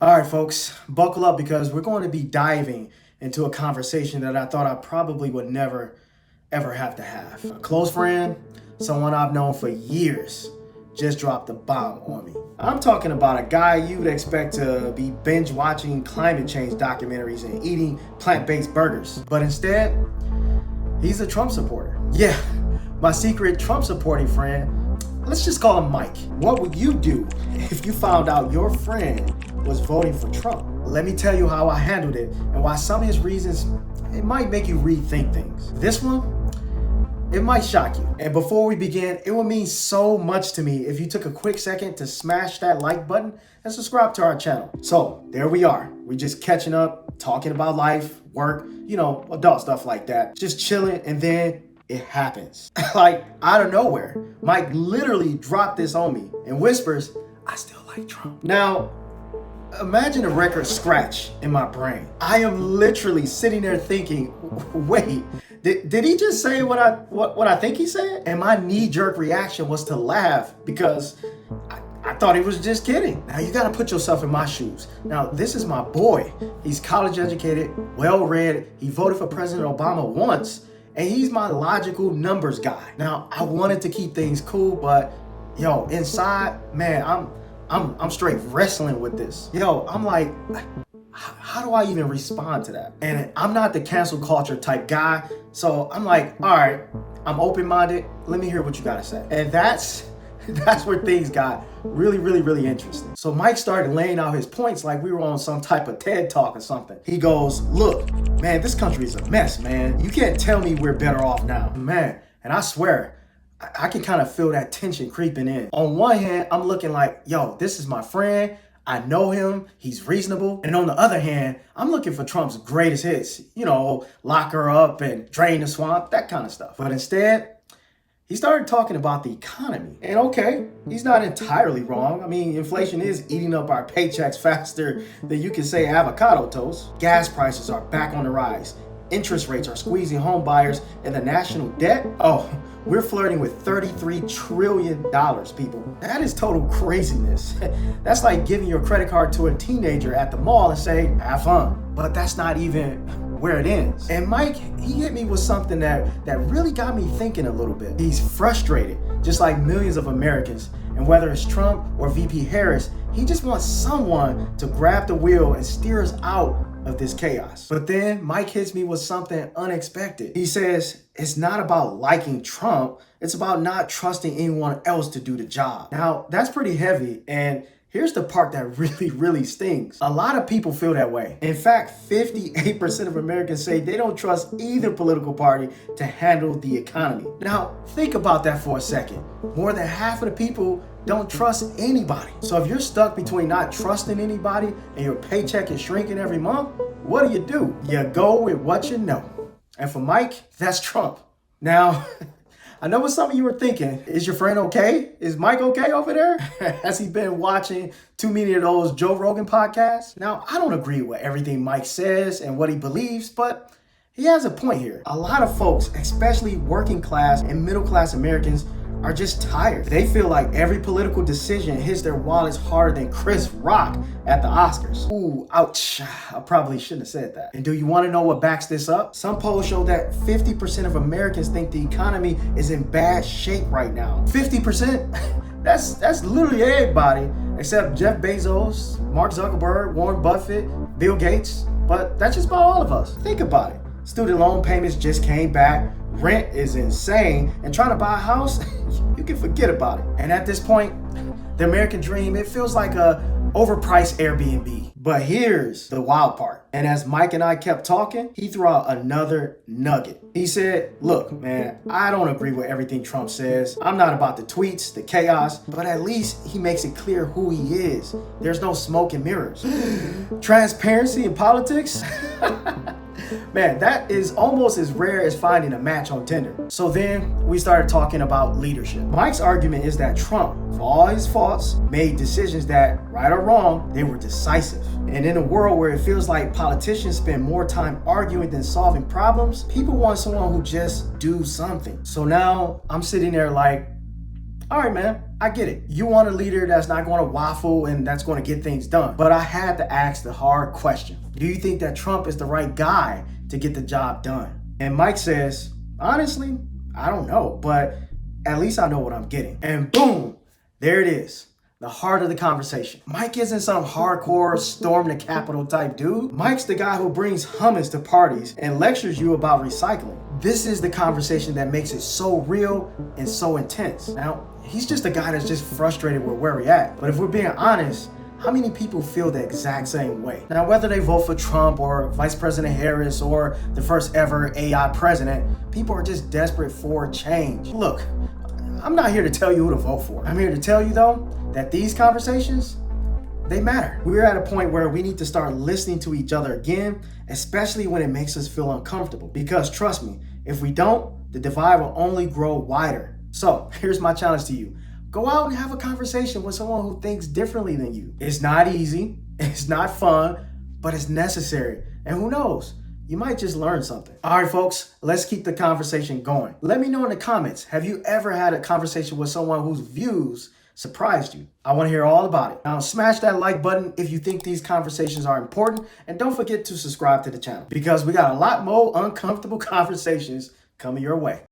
All right, folks, buckle up because we're going to be diving into a conversation that I thought I probably would never, ever have to have. A close friend, someone I've known for years, just dropped a bomb on me. I'm talking about a guy you'd expect to be binge watching climate change documentaries and eating plant based burgers. But instead, he's a Trump supporter. Yeah, my secret Trump supporting friend. Let's just call him Mike. What would you do if you found out your friend was voting for Trump? Let me tell you how I handled it and why some of his reasons, it might make you rethink things. This one, it might shock you. And before we begin, it would mean so much to me if you took a quick second to smash that like button and subscribe to our channel. So there we are. We just catching up, talking about life, work, adult stuff like that. Just chilling, and then it happens. Like out of nowhere, Mike literally dropped this on me and whispers, "I still like Trump." Now, imagine a record scratch in my brain. I am literally sitting there thinking, wait, did he just say what I think he said? And my knee-jerk reaction was to laugh because I thought he was just kidding. Now you gotta put yourself in my shoes. Now this is my boy. He's college educated, well-read. He voted for President Obama once, and he's my logical numbers guy. Now I wanted to keep things cool, but inside, man, I'm straight wrestling with this. I'm like, how do I even respond to that? And I'm not the cancel culture type guy. So I'm like, all right, I'm open-minded. Let me hear what you gotta say. And that's where things got really interesting. So Mike started laying out his points like we were on some type of TED talk or something. He goes, look, man, this country is a mess, man. You can't tell me we're better off now, man. And I swear, I can kind of feel that tension creeping in. On one hand, I'm looking like, this is my friend. I know him. He's reasonable. And on the other hand, I'm looking for Trump's greatest hits. Lock her up and drain the swamp, that kind of stuff. But instead, he started talking about the economy. And okay, he's not entirely wrong. I mean, inflation is eating up our paychecks faster than you can say avocado toast. Gas prices are back on the rise. Interest rates are squeezing home buyers, and the national debt, we're flirting with $33 trillion, people. That is total craziness. That's like giving your credit card to a teenager at the mall and saying, have fun. But that's not even where it ends. And Mike, he hit me with something that really got me thinking a little bit. He's frustrated, just like millions of Americans. And whether it's Trump or VP Harris, he just wants someone to grab the wheel and steer us out of this chaos. But then Mike hits me with something unexpected. He says, it's not about liking Trump, it's about not trusting anyone else to do the job. Now, that's pretty heavy, and here's the part that really stings. A lot of people feel that way. In fact, 58% of Americans say they don't trust either political party to handle the economy. Now, think about that for a second. More than half of the people don't trust anybody. So if you're stuck between not trusting anybody and your paycheck is shrinking every month, what do? You go with what you know. And for Mike, that's Trump. Now, I know what some of you are thinking. Is your friend okay? Is Mike okay over there? Has he been watching too many of those Joe Rogan podcasts? Now, I don't agree with everything Mike says and what he believes, but he has a point here. A lot of folks, especially working class and middle class Americans, are just tired. They feel like every political decision hits their wallets harder than Chris Rock at the Oscars. Ooh, ouch. I probably shouldn't have said that. And do you want to know what backs this up? Some polls show that 50% of Americans think the economy is in bad shape right now. 50%? That's literally everybody except Jeff Bezos, Mark Zuckerberg, Warren Buffett, Bill Gates. But that's just about all of us. Think about it. Student loan payments just came back. Rent is insane, and trying to buy a house, you can forget about it. And at this point, the American dream, it feels like a overpriced Airbnb. But here's the wild part. And as Mike and I kept talking, he threw out another nugget. He said, look, man, I don't agree with everything Trump says. I'm not about the tweets, the chaos, but at least he makes it clear who he is. There's no smoke and mirrors. Transparency in politics? Man, that is almost as rare as finding a match on Tinder. So then we started talking about leadership. Mike's argument is that Trump, for all his faults, made decisions that, right or wrong, they were decisive. And in a world where it feels like politicians spend more time arguing than solving problems, people want someone who just do something. So now I'm sitting there like, All right, man, I get it. You want a leader that's not going to waffle and that's going to get things done. But I had to ask the hard question. Do you think that Trump is the right guy to get the job done? And Mike says, honestly, I don't know, but at least I know what I'm getting. And boom, there it is. The heart of the conversation. Mike isn't some hardcore storm the Capitol type dude. Mike's the guy who brings hummus to parties and lectures you about recycling. This is the conversation that makes it so real and so intense. Now, he's just a guy that's just frustrated with where we're at. But if we're being honest, how many people feel the exact same way? Now, whether they vote for Trump or Vice President Harris or the first ever AI president, people are just desperate for change. Look, I'm not here to tell you who to vote for. I'm here to tell you, though, that these conversations, they matter. We're at a point where we need to start listening to each other again, especially when it makes us feel uncomfortable. Because trust me, if we don't, the divide will only grow wider. So here's my challenge to you. Go out and have a conversation with someone who thinks differently than you. It's not easy, it's not fun, but it's necessary. And who knows? You might just learn something. All right, folks, let's keep the conversation going. Let me know in the comments, have you ever had a conversation with someone whose views surprised you? I want to hear all about it. Now, smash that like button if you think these conversations are important, and don't forget to subscribe to the channel because we got a lot more uncomfortable conversations coming your way.